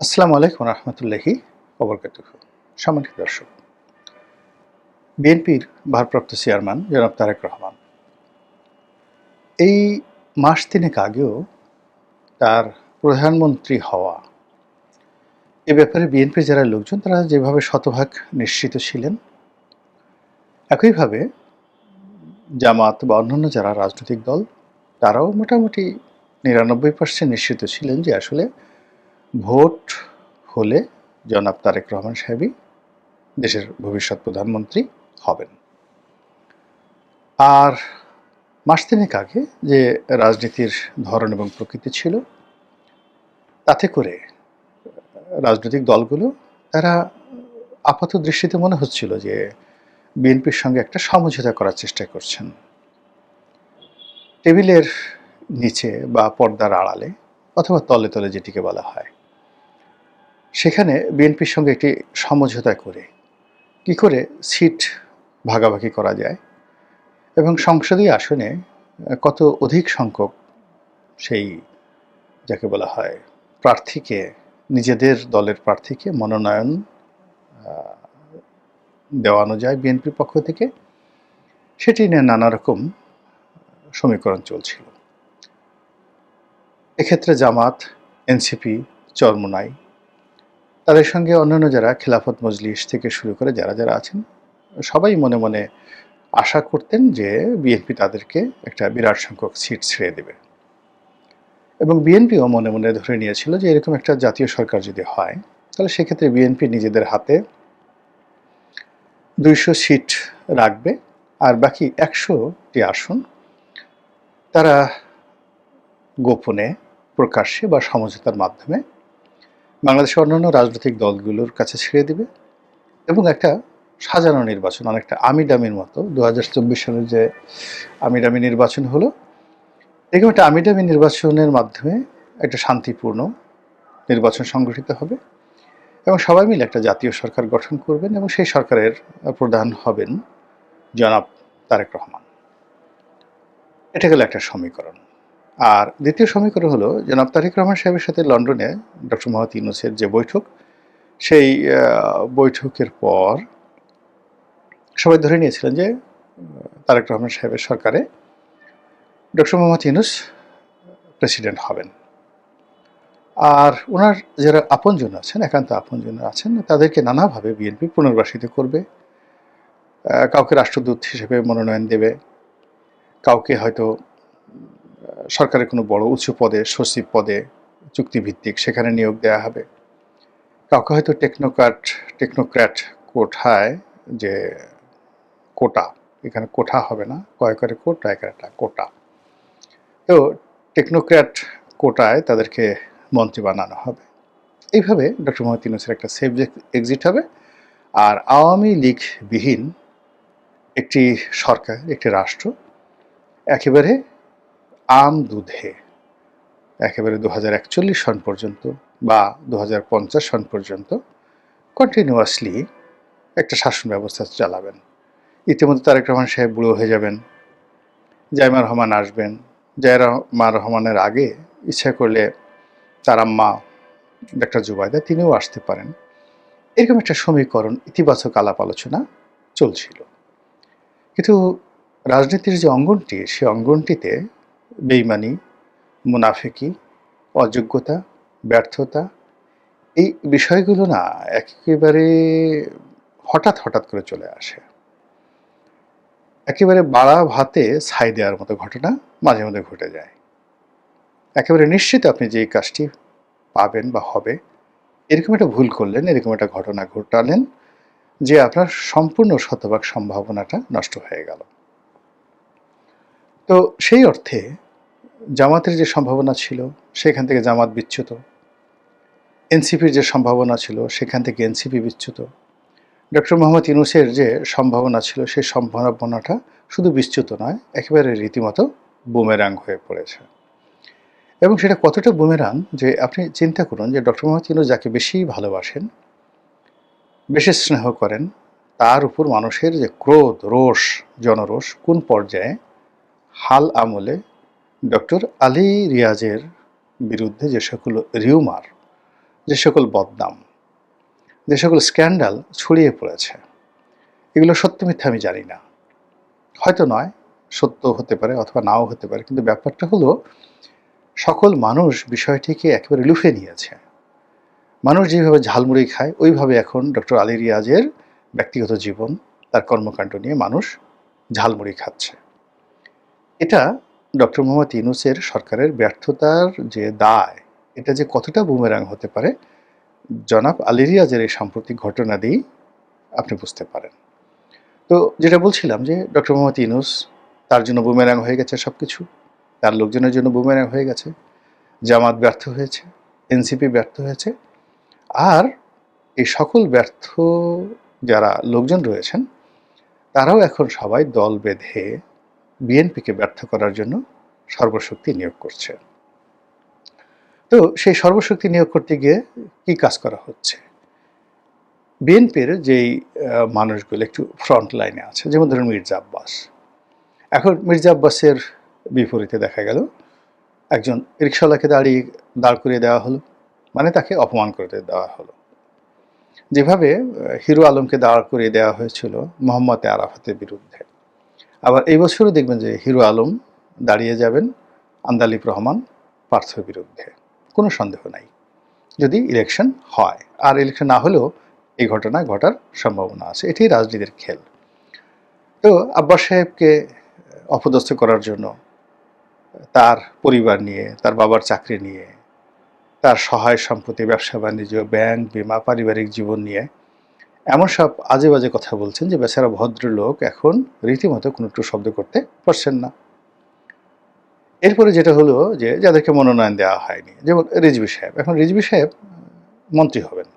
আসসালামু আলাইকুম রহমতুল্লাহি ওবরকাতুহু। সম্মানিত দর্শক, বিএনপির ভারপ্রাপ্ত চেয়ারম্যান জনাব তারেক রহমান এই মাস তিনেক আগেও তার প্রধানমন্ত্রী হওয়া এ ব্যাপারে বিএনপির যারা লোকজন তারা যেভাবে শতভাগ নিশ্চিত ছিলেন, একইভাবে জামাত বা অন্যান্য যারা রাজনৈতিক দল তারাও মোটামুটি ৯৯% নিশ্চিত ছিলেন যে আসলে ভোট হলে জনাব তারেক রহমান সাহেবই দেশের ভবিষ্যৎ প্রধানমন্ত্রী হবেন। আর মাস তিনেক আগে যে রাজনীতির ধরন এবং প্রকৃতি ছিল, তাতে করে রাজনৈতিক দলগুলো তারা আপাত দৃষ্টিতে মনে হচ্ছিল যে বিএনপির সঙ্গে একটা সমঝোতা করার চেষ্টা করছেন। টেবিলের নিচে বা পর্দার আড়ালে অথবা তলে তলে যেটিকে বলা হয়, সেখানে বিএনপির সঙ্গে একটি সমঝোতা করে কি করে সিট ভাগাভাগি করা যায় এবং সংসদীয় আসনে কত অধিক সংখ্যক সেই যাকে বলা হয় প্রার্থীকে, নিজেদের দলের প্রার্থীকে মনোনয়ন দেওয়ানো যায় বিএনপির পক্ষ থেকে, সেটি নিয়ে নানা রকম সমীকরণ চলছিল। এক্ষেত্রে জামাত, এনসিপি, চরমোনাই, তাদের সঙ্গে অন্যান্য যারা খেলাফত মজলিস থেকে শুরু করে যারা যারা আছেন, সবাই মনে মনে আশা করতেন যে বিএনপি তাদেরকে একটা বিরাট সংখ্যক সিট ছেড়ে দেবে এবং বিএনপিও মনে মনে ধরে নিয়েছিল যে এরকম একটা জাতীয় সরকার যদি হয় তাহলে সেক্ষেত্রে বিএনপি নিজেদের হাতে ২০০ সিট রাখবে আর বাকি ১০০টি আসন তারা গোপনে, প্রকাশ্যে বা সমঝোতার মাধ্যমে বাংলাদেশের অন্যান্য রাজনৈতিক দলগুলোর কাছে ছেড়ে দিবে এবং একটা সাজানো নির্বাচন, অনেকটা আমিডামির মতো ২০২৪ সালের যে আমিডামি নির্বাচন হলো, এরকম একটা আমিডামি নির্বাচনের মাধ্যমে একটা শান্তিপূর্ণ নির্বাচন সংগঠিত হবে এবং সবাই মিলে একটা জাতীয় সরকার গঠন করবেন এবং সেই সরকারের প্রধান হবেন জনাব তারেক রহমান। এটা গেল একটা সমীকরণ। আর দ্বিতীয় সমীকরণ হলো জনাব তারেক রহমান সাহেবের সাথে লন্ডনে ডক্টর মোহাম্মদ ইউনূসের যে বৈঠক, সেই বৈঠকের পর সবাই ধরে নিয়েছিলেন যে তারেক রহমান সাহেবের সরকারে ডক্টর মোহাম্মদ ইউনূস প্রেসিডেন্ট হবেন। আর ওনার যারা আপনজন আছেন, একান্ত আপনজন আছেন, তাদেরকে নানাভাবে বিএনপি পুনর্বাসিত করবে। কাউকে রাষ্ট্রদূত হিসেবে মনোনয়ন দেবে, কাউকে হয়তো সরকারের কোনো বড় উঁচু পদে, সচিব পদে চুক্তিভিত্তিক সেখানে নিয়োগ দেওয়া হবে, কাউকে হয়তো টেকনোক্র্যাট কোঠায়, যে কোটা, এখানে কোঠা হবে না, কয়েকরে কোটা, একটা কোটা, তো টেকনোক্র্যাট কোটায় তাদেরকে মন্ত্রী বানানো হবে। এইভাবে ডক্টর মোহাম্মদ ইউনূসের একটা সেফ এক্সিট হবে আর আওয়ামী লীগবিহীন একটি সরকার, একটি রাষ্ট্র একেবারে আম দুধে একেবারে ২০৪১ সন পর্যন্ত বা ২০৫০ সন পর্যন্ত কন্টিনিউয়াসলি একটা শাসন ব্যবস্থা চালাবেন। ইতিমধ্যে তারেক রহমান সাহেব বুড়ো হয়ে যাবেন, জাইমা রহমান আসবেন, জাইমা রহমানের আগে ইচ্ছা করলে তার আম্মা ডাক্তার জুবাইদা তিনিও আসতে পারেন। এরকম একটা সমীকরণ, ইতিবাচক আলাপ আলোচনা চলছিল। কিন্তু রাজনীতির যে অঙ্গনটি, সে অঙ্গনটিতে বেইমানি, মুনাফিকি, অযোগ্যতা, ব্যর্থতা, এই বিষয়গুলো না একেবারে হঠাৎ হঠাৎ করে চলে আসে। একেবারে বাড়া ভাতে ছাই দেওয়ার মতো ঘটনা মাঝে মধ্যে ঘটে যায়। একেবারে নিশ্চিত আপনি যে এই কাজটি পাবেন বা হবে, এরকম একটা ভুল করলেন, এরকম একটা ঘটনা ঘটালেন যে আপনার সম্পূর্ণ শতভাগ সম্ভাবনাটা নষ্ট হয়ে গেল। তো সেই অর্থে জামাতের যে সম্ভাবনা ছিল সেখান থেকে জামাত বিচ্যুত, এনসিপির যে সম্ভাবনা ছিল সেখান থেকে এনসিপি বিচ্যুত, ডক্টর মোহাম্মদ ইউনূসের যে সম্ভাবনা ছিল সেই সম্ভাবনাটা শুধু বিচ্যুত নয়, একেবারে রীতিমতো বুমেরাং হয়ে পড়েছে। এবং সেটা কতটা বুমেরাং যে আপনি চিন্তা করুন যে ডক্টর মোহাম্মদ ইউনূস যাকে বেশি ভালোবাসেন, বেশি স্নেহ করেন, তার উপর মানুষের যে ক্রোধ, রোষ, জনরোষ কোন পর্যায়ে হাল আমলে ডক্টর আলী রিয়াজের বিরুদ্ধে যে সকল রিউমার যে সকল বদনাম, যে সকল স্ক্যান্ডাল ছড়িয়ে পড়েছে, এগুলো সত্য মিথ্যা আমি জানি না। হয়তো নয়, সত্য হতে পারে অথবা নাও হতে পারে। কিন্তু ব্যাপারটা হলো সকল মানুষ বিষয়টিকে একেবারে লুফে নিয়েছে। মানুষ যেভাবে ঝালমুড়ি খায় ওইভাবে এখন ডক্টর আলী রিয়াজের ব্যক্তিগত জীবন, তার কর্মকাণ্ড নিয়ে মানুষ ঝালমুড়ি খাচ্ছে। এটা ডক্টর মোহাম্মদ ইউনূসের সরকারের ব্যর্থতার যে দায়, এটা যে কতটা বুমেরাং হতে পারে জনাব আলী রিয়াজের এই সাম্প্রতিক ঘটনা দিয়েই আপনি বুঝতে পারেন। তো যেটা বলছিলাম যে ডক্টর মোহাম্মদ ইউনূস, তার জন্য বুমেরাং হয়ে গেছে সবকিছু, তার লোকজনের জন্য বুমেরাং হয়ে গেছে। জামাত ব্যর্থ হয়েছে, এনসিপি ব্যর্থ হয়েছে, আর এই সকল ব্যর্থ যারা লোকজন রয়েছেন তারাও এখন সবাই দল বেঁধে বিএনপিকে ব্যর্থ করার জন্য সর্বশক্তি নিয়োগ করছে। তো সেই সর্বশক্তি নিয়োগ করতে গিয়ে কি কাজ করা হচ্ছে? বিএনপির যেই মানুষগুলো একটু ফ্রন্ট লাইনে আছে, যেমন ধরুন মির্জা আব্বাস। এখন মির্জা আব্বাসের বিপরীতে দেখা গেল একজন রিকশাওয়ালাকে দাঁড় করিয়ে দেওয়া হলো, মানে তাকে অপমান করে দেওয়া হলো। যেভাবে হিরো আলমকে দাঁড় করিয়ে দেওয়া হয়েছিল মোহাম্মদ আরাফাতের বিরুদ্ধে, আবার এই বছরও দেখবেন যে হিরো আলম দাঁড়িয়ে যাবেন আন্দালিব রহমান পার্থের বিরুদ্ধে, কোনো সন্দেহ নাই, যদি ইলেকশন হয়। আর ইলেকশন না হলেও এই ঘটনা ঘটার সম্ভাবনা আছে। এটাই রাজনীতির খেল। তো আব্বাস সাহেবকে অপদস্থ করার জন্য তার পরিবার নিয়ে, তার বাবার চাকরি নিয়ে, তার সহায় সম্পত্তি, ব্যবসা বাণিজ্য, ব্যাংক, বিমা, পারিবারিক জীবন নিয়ে এমন সব আজে বাজে কথা বলছেন যে বেচারা ভদ্রলোক এখন রীতিমতো কোনো একটু শব্দ করতে পারছেন না। এরপরে যেটা হলো যে যাদেরকে মনোনয়ন দেওয়া হয়নি, যেমন রিজভী সাহেব। এখন রিজভী সাহেব মন্ত্রী হবেন,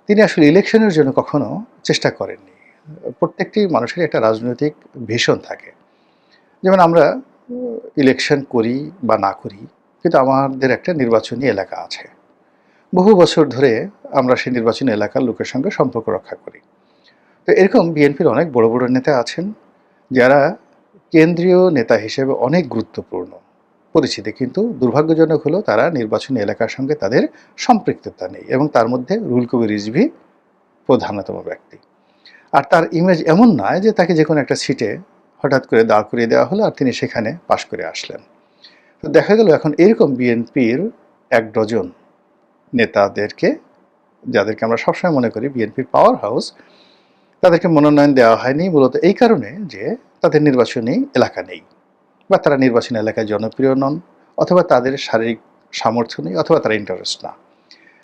তিনি আসলে ইলেকশনের জন্য কখনো চেষ্টা করেননি। প্রত্যেকটি মানুষের একটা রাজনৈতিক ভিশন থাকে। যেমন আমরা ইলেকশন করি বা না করি, কিন্তু আমাদের একটা নির্বাচনী এলাকা আছে। বহু বছর ধরে আমরা সেই নির্বাচনী এলাকার লোকের সঙ্গে সম্পর্ক রক্ষা করি। তো এরকম বিএনপির অনেক বড় বড় নেতা আছেন যারা কেন্দ্রীয় নেতা হিসেবে অনেক গুরুত্বপূর্ণ পরিচিতি, কিন্তু দুর্ভাগ্যজনক হলো তারা নির্বাচনী এলাকার সঙ্গে তাদের সম্পৃক্ততা নেই, এবং তার মধ্যে রুহুল কবির রিজভী প্রধানতম ব্যক্তি। আর তার ইমেজ এমন নয় যে তাকে যে কোনো একটা সিটে হঠাৎ করে দাঁড় করিয়ে দেওয়া হলো আর তিনি সেখানে পাশ করে আসলেন। তো দেখা গেল এখন এরকম বিএনপির ১ ডজন নেতাদেরকে, যাদেরকে আমরা সবসময় মনে করি বিএনপির পাওয়ার হাউস, তাদেরকে মনোনয়ন দেওয়া হয়নি মূলত এই কারণে যে তাদের নির্বাচনী এলাকা নেই, বা তারা নির্বাচনী এলাকায় জনপ্রিয় নন, অথবা তাদের শারীরিক সামর্থ্য নেই, অথবা তারা ইন্টারেস্ট না।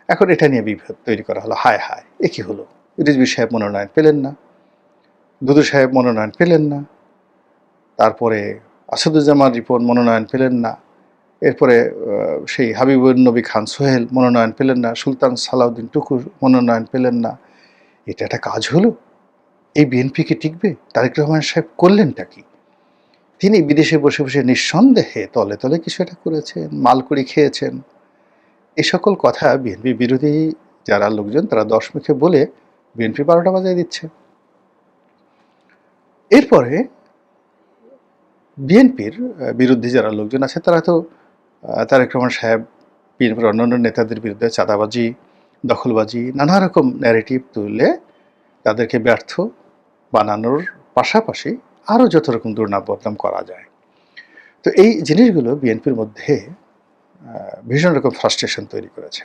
এখন এটা নিয়ে বিভেদ তৈরি করা হলো। হায় হায়, এ কী হলো? রিজভী সাহেব মনোনয়ন পেলেন না, দুদু সাহেব মনোনয়ন পেলেন না, তারপরে আসাদুজ্জামান রিপন মনোনয়ন পেলেন না, এরপরে সেই হাবিবুর নবী খান সোহেল মনোনয়ন পেলেন না, সুলতান সালাউদ্দিন টুকুর মনোনয়ন পেলেন না। এটা একটা কাজ হলো? এই বিএনপি কি টিকবে? তারেক রহমান সাহেব করলেনটা কি? তিনি বিদেশে বসে বসে নিঃসন্দেহে তলে তলে কিছু একটা করেছেন, মালকুড়ি খেয়েছেন। এই সকল কথা বিএনপি বিরোধী যারা লোকজন তারা ১০ মুখে বলে বিএনপি ১২টা বাজিয়ে দিচ্ছে। এরপরে বিএনপির বিরুদ্ধে যারা লোকজন আছে তারা তো তারেক রহমান সাহেব, বিএনপির অন্যান্য নেতাদের বিরুদ্ধে চাঁদাবাজি, দখলবাজি, নানা রকম ন্যারেটিভ তুলে তাদেরকে ব্যর্থ বানানোর পাশাপাশি আরও যত রকম দুর্নাম বদনাম করা যায়। তো এই জিনিসগুলো বিএনপির মধ্যে ভীষণ রকম ফ্রাস্ট্রেশন তৈরি করেছে।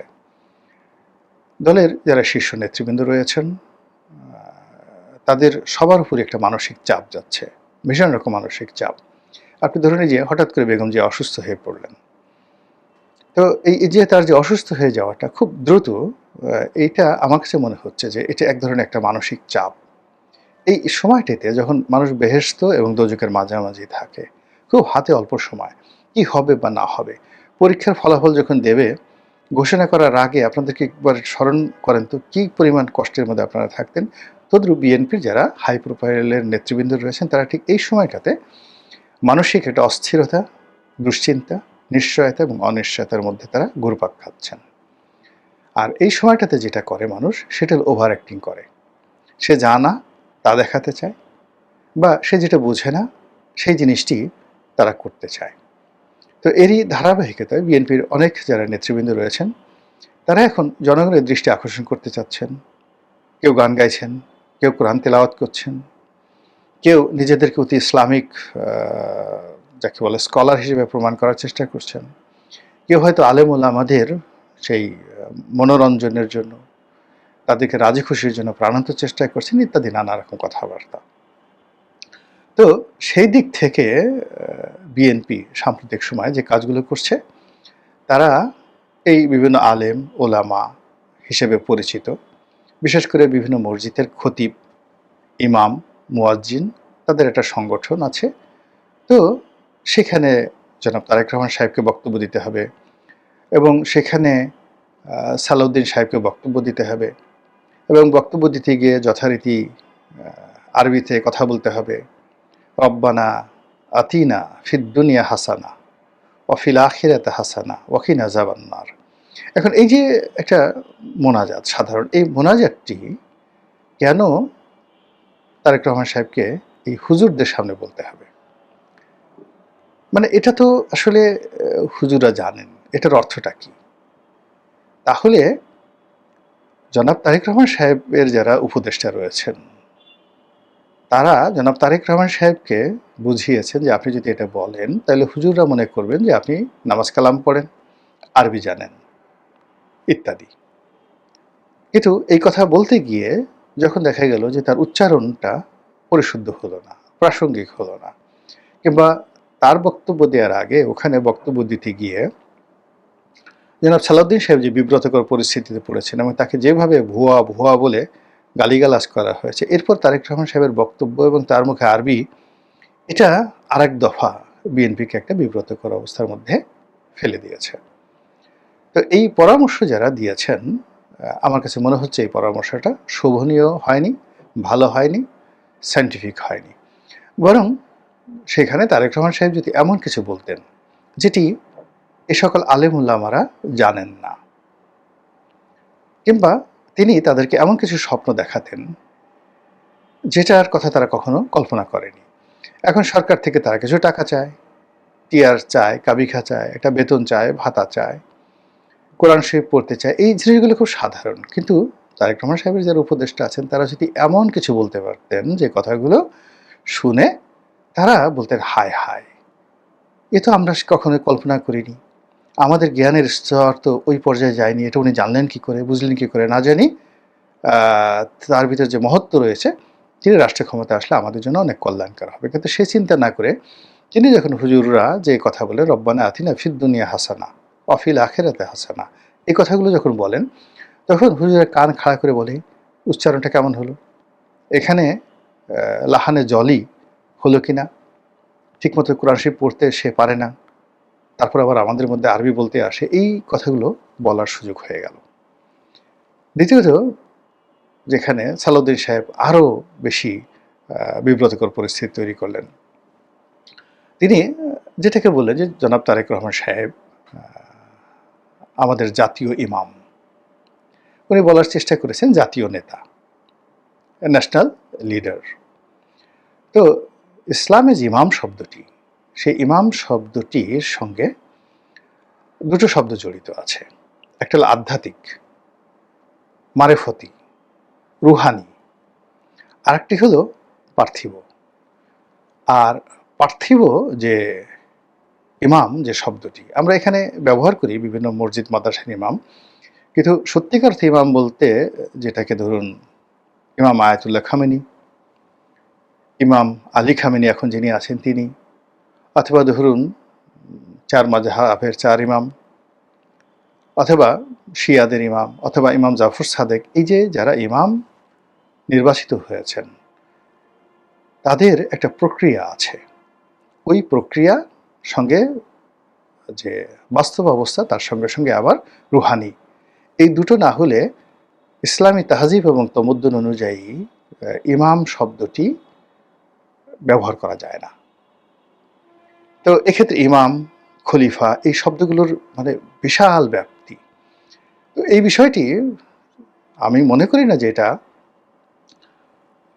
দলের যারা শীর্ষ নেতৃবৃন্দ রয়েছেন তাদের সবার উপরে একটা মানসিক চাপ যাচ্ছে, ভীষণ রকম মানসিক চাপ। আপনি ধরে নিন যে হঠাৎ করে বেগম জিয়া অসুস্থ হয়ে পড়লেন। তো এই যে তার যে অসুস্থ হয়ে যাওয়াটা খুব দ্রুত, এইটা আমার কাছে মনে হচ্ছে যে এটা এক ধরনের একটা মানসিক চাপ। এই সময়টাতে যখন মানুষ বেহেশত এবং দোজখের মাঝামাঝি থাকে, খুব হাতে অল্প সময়, কি হবে বা না হবে, পরীক্ষার ফলাফল যখন দেবে ঘোষণা করার আগে আপনাদেরকে একবার স্মরণ করেন তো কী পরিমাণ কষ্টের মধ্যে আপনারা থাকতেন। তদ্রুপ বিএনপির যারা হাই প্রোফাইলের নেতৃবৃন্দ রয়েছেন তারা ঠিক এই সময়টাতে মানসিক একটা অস্থিরতা, দুশ্চিন্তা, নিশ্চয়তা এবং অনিশ্চয়তার মধ্যে তারা ঘুরপাক খাচ্ছেন। আর এই সময়টাতে যেটা করে মানুষ সেটা ওভার অ্যাক্টিং করে। সে জানা তা দেখাতে চায়, বা সে যেটা বোঝে না সেই জিনিসটি তারা করতে চায়। তো এরই ধারাবাহিকতায় বিএনপির অনেক যারা নেতৃবৃন্দ রয়েছেন তারা এখন জনগণের দৃষ্টি আকর্ষণ করতে চাচ্ছেন। কেউ গান গাইছেন, কেউ কোরআন তেলাওয়াত করছেন, কেউ নিজেদেরকে অতি ইসলামিক যাকে বলে স্কলার হিসেবে প্রমাণ করার চেষ্টা করছেন। কেউ হয়তো আলেম ওলামাদের সেই মনোরঞ্জনের জন্য, তাদেরকে রাজি খুশির জন্য প্রাণান্ত চেষ্টা করছেন, ইত্যাদি নানা রকম কথাবার্তা। তো সেই দিক থেকে বিএনপি সাম্প্রতিক সময়ে যে কাজগুলো করছে, তারা এই বিভিন্ন আলেম ওলামা হিসেবে পরিচিত, বিশেষ করে বিভিন্ন মসজিদের খতিব, ইমাম, মুয়াজ্জিন, তাদের একটা সংগঠন আছে। তো সেখানে জনাব তারেক রহমান সাহেবকে বক্তব্য দিতে হবে এবং সেখানে সালাউদ্দিন সাহেবকে বক্তব্য দিতে হবে এবং বক্তব্য দিতে গিয়ে যথারীতি আরবিতে কথা বলতে হবে। রব্বানা আতিনা ফিদ দুনিয়া হাসানা ওয়া ফিল আখিরাতি হাসানা ওয়া কিনা আযাবান্নার। এখন এই যে একটা মোনাজাত, সাধারণ এই মোনাজাতটি কেন তারেক রহমান সাহেবকে এই হুজুরদের সামনে বলতে হবে? মানে এটা তো আসলে হুজুররা জানেন এটার অর্থটা কি। তাহলে জনাব তারেক রহমান সাহেবের যারা উপদেষ্টা রয়েছেন, তারা জনাব তারেক রহমান সাহেবকে বুঝিয়েছেন যে আপনি যদি এটা বলেন তাহলে হুজুররা মনে করবেন যে আপনি নামাজ কালাম পড়েন, আরবি জানেন ইত্যাদি। কিন্তু এই কথা বলতে গিয়ে যখন দেখা গেল যে তার উচ্চারণটা পরিশুদ্ধ হলো না, প্রাসঙ্গিক হলো না, কিংবা তার বক্তব্য দেওয়ার আগে ওখানে বক্তব্য দিতে গিয়ে জনাব সালাউদ্দিন সাহেব যে বিব্রতকর পরিস্থিতিতে পড়েছেন এবং তাকে যেভাবে ভুয়া ভুয়া বলে গালিগালাজ করা হয়েছে, এরপর তারেক রহমান সাহেবের বক্তব্য এবং তার মুখে আরবি, এটা আরেক দফা বিএনপিকে একটা বিব্রতকর অবস্থার মধ্যে ফেলে দিয়েছে। তো এই পরামর্শ যারা দিয়েছেন, আমার কাছে মনে হচ্ছে এই পরামর্শটা শোভনীয় হয়নি, ভালো হয়নি, সায়েন্টিফিক হয়নি। বরং সেখানে তারেক রহমান সাহেব যদি এমন কিছু বলতেন যেটি এ সকল আলেম উলামারা জানেন না, কিংবা তিনি তাদেরকে এমন কিছু স্বপ্ন দেখাতেন যেটার কথা তারা কখনো কল্পনা করেনি। এখন সরকার থেকে তারা কিছু টাকা চায়, টিআর চায়, কাবিখা চায়, একটা বেতন চায়, ভাতা চায়, কোরআন শরীফ পড়তে চায়, এই জিনিসগুলো খুব সাধারণ। কিন্তু তারেক রহমান সাহেবের যারা উপদেষ্টা আছেন তারা যদি এমন কিছু বলতে পারতেন যে কথাগুলো শুনে তারা বলতেন হায় হায়, এ তো আমরা কখনোই কল্পনা করিনি, আমাদের জ্ঞানের স্তর তো ওই পর্যায়ে যায়নি, এটা উনি জানলেন কী করে, বুঝলেন কী করে না জানি, তার ভিতরে যে মহত্ব রয়েছে, তিনি রাষ্ট্র ক্ষমতা আসলে আমাদের জন্য অনেক কল্যাণকর হবে। কিন্তু সে চিন্তা না করে তিনি যখন হুজুররা যে কথা বলে রব্বানা আতিনা ফিদ দুনিয়া হাসানা ওয়া ফিল আখিরাতি হাসানা, এই কথাগুলো যখন বলেন, তখন হুজুরের কান খাড়া করে বলে উচ্চারণটা কেমন হলো, এখানে লাহানে জলই হলো কিনা, ঠিকমতো কোরআন শরীফ পড়তে সে পারে না, তারপর আবার আমাদের মধ্যে আরবি বলতে আসে, এই কথাগুলো বলার সুযোগ হয়ে গেল। দ্বিতীয়ত, যেখানে সালাউদ্দিন সাহেব আরও বেশি বিব্রতকর পরিস্থিতি তৈরি করলেন, তিনি যেটাকে বললেন যে জনাব তারেক রহমান সাহেব আমাদের জাতীয় ইমাম। উনি বলার চেষ্টা করেছেন জাতীয় নেতা, ন্যাশনাল লিডার। তো ইসলামে যে ইমাম শব্দটি, সেই ইমাম শব্দটির সঙ্গে দুটো শব্দ জড়িত আছে। একটা হলো আধ্যাত্মিক, মারেফতি, রুহানি, আরেকটি হলো পার্থিব। আর পার্থিব যে ইমাম যে শব্দটি আমরা এখানে ব্যবহার করি বিভিন্ন মসজিদ মাদ্রাসার ইমাম, কিন্তু সত্যিকার অর্থে ইমাম বলতে যেটাকে ধরুন ইমাম আয়াতুল্লাহ খামেনি, ইমাম আলী খামেনি এখন যিনি আছেন তিনি, অথবা ধরুন চার মাযহাবের চার ইমাম, অথবা শিয়াদের ইমাম, অথবা ইমাম জাফর সাদেক, এই যে যারা ইমাম নির্বাচিত হয়েছেন তাদের একটা প্রক্রিয়া আছে। ওই প্রক্রিয়া সঙ্গে যে বাস্তব অবস্থা তার সঙ্গে সঙ্গে আবার রুহানি, এই দুটো না হলে ইসলামী তাহজিব এবং তমদ্দুন অনুযায়ী ইমাম শব্দটি ব্যবহার করা যায় না। তো এক্ষেত্রে ইমাম, খলিফা এই শব্দগুলোর মানে বিশাল ব্যাপ্তি। তো এই বিষয়টি আমি মনে করি না যে এটা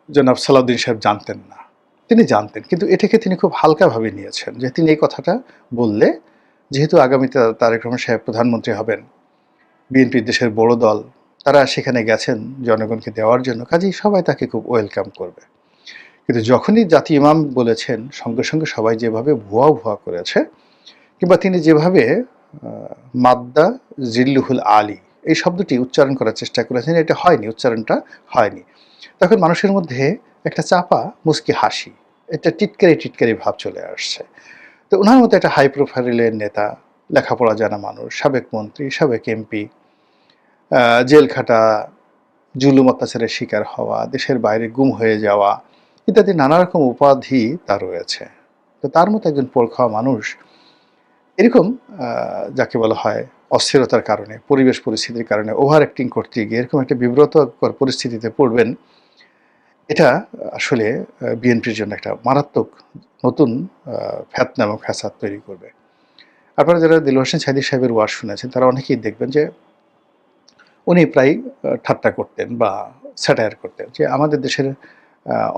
জনাব সালাউদ্দিন সাহেব জানতেন না, তিনি জানতেন, কিন্তু এটাকে তিনি খুব হালকাভাবে নিয়েছেন যে তিনি এই কথাটা বললে, যেহেতু আগামীতে তারেক রহমান সাহেব প্রধানমন্ত্রী হবেন, বিএনপি দেশের বড় দল, তারা সেখানে গেছেন জনগণকে দেওয়ার জন্য, কাজেই সবাই তাকে খুব ওয়েলকাম করবে। কিন্তু যখনই জাতি ইমাম বলেছেন, সঙ্গে সঙ্গে সবাই যেভাবে ভুয়া ভুয়া করেছে, কিংবা তিনি যেভাবে মাদ্দা জিল্লুহুল আলী এই শব্দটি উচ্চারণ করার চেষ্টা করেছেন, এটা হয়নি, উচ্চারণটা হয়নি। তখন মানুষের মধ্যে একটা চাপা মুচকি হাসি, একটা টিটকারি টিটকারি ভাব চলে আসছে। তো ওনার মতো একটা হাই প্রোফাইলের নেতা, লেখাপড়া জানা মানুষ, সাবেক মন্ত্রী, সাবেক এমপি, জেল খাটা, জুলুম অত্যাচারের শিকার হওয়া, দেশের বাইরে গুম হয়ে যাওয়া ইত্যাদি নানা রকম উপাধি তার রয়েছে। তো তার মতো একজন পোড় খাওয়া মানুষ এরকম যাকে বলা হয় অস্থিরতার কারণে, পরিবেশ পরিস্থিতির কারণে ওভার অ্যাক্টিং করতে গিয়ে এরকম একটা বিব্রতকর পরিস্থিতিতে পড়বেন, এটা আসলে বিএনপির জন্য একটা মারাত্মক নতুন ফ্যাতনা এবং ফ্যাসাদ তৈরি করবে। আপনারা যারা দিলওয়ার হোসেন সাঈদী সাহেবের ওয়াজ শুনেছেন, তারা অনেকেই দেখবেন যে উনি প্রায় ঠাট্টা করতেন বা স্যাটায়ার করতেন যে আমাদের দেশের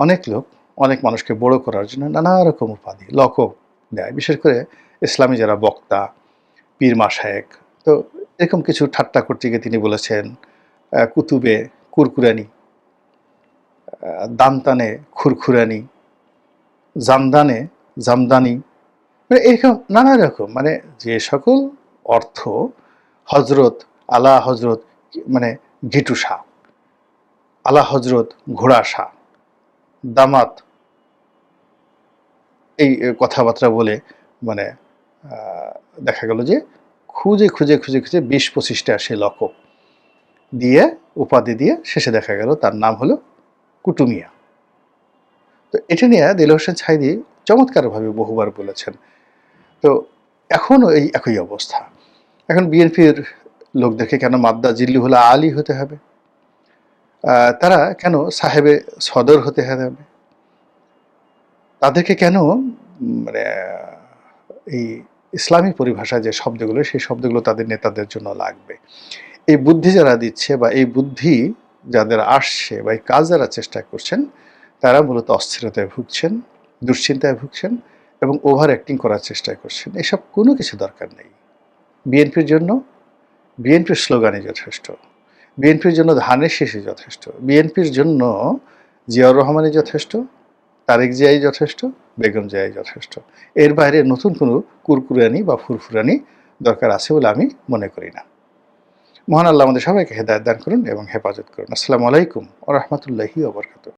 অনেক লোক অনেক মানুষকে বড় করার জন্য নানা রকম উপাধি লকব দেয়, বিশেষ করে ইসলামী যারা বক্তা, পীর মাশায়েখ। তো এরকম কিছু ঠাট্টা করতে গিয়ে তিনি বলেছেন কুতুবে কুরকুরানি, দানতানে খুরখুরানি, জামদানে জামদানি, মানে এরকম নানা রকম, মানে যে সকল অর্থ হজরত, আলা হজরত মানে ঘিটু শাহ, আলা হজরত ঘোড়া শাহ, দামাত, এই কথাবার্তা বলে মানে দেখা গেল যে খুঁজে খুঁজে খুঁজে খুঁজে ২০-২৫টা সে লকব দিয়ে, উপাধি দিয়ে শেষে দেখা গেল তার নাম হলো কুটুমিয়া। তো এটা নিয়ে দিলওয়ার হোসেন সাঈদী চমৎকারভাবে বহুবার বলেছেন। তো এখনও এই একই অবস্থা। এখন বিএনপির লোকদেরকে কেন মাদ্দা জিল্লুহুল আলী হতে হবে? তারা কেন সাহেবে সদর হতে হবে? তাদেরকে কেন মানে এই ইসলামী পরিভাষায় যে শব্দগুলো, সেই শব্দগুলো তাদের নেতাদের জন্য লাগবে? এই বুদ্ধি যারা দিচ্ছে বা এই বুদ্ধি যাদের আসছে বা এই কাজ যারা চেষ্টা করছেন, তারা মূলত অস্থিরতায় ভুগছেন, দুশ্চিন্তায় ভুগছেন এবং ওভার অ্যাক্টিং করার চেষ্টা করছেন। এসব কোনো কিছু দরকার নেই। বিএনপির জন্য বিএনপির স্লোগানই যথেষ্ট, বিএনপির জন্য ধানের শীষই যথেষ্ট, বিএনপির জন্য জিয়াউর রহমানই যথেষ্ট, তারেক জিয়াই যথেষ্ট, বেগম জিয়াই যথেষ্ট। এর বাইরে নতুন কোনো কুরকুরানি বা ফুরফুরানি দরকার আছে বলে আমি মনে করি না। মহান আল্লাহ আমাদের সবাইকে হেদায়েত দান করুন এবং হেফাজত করুন। আসসালামু আলাইকুম ওয়া রাহমাতুল্লাহি ওয়া বারাকাতুহু।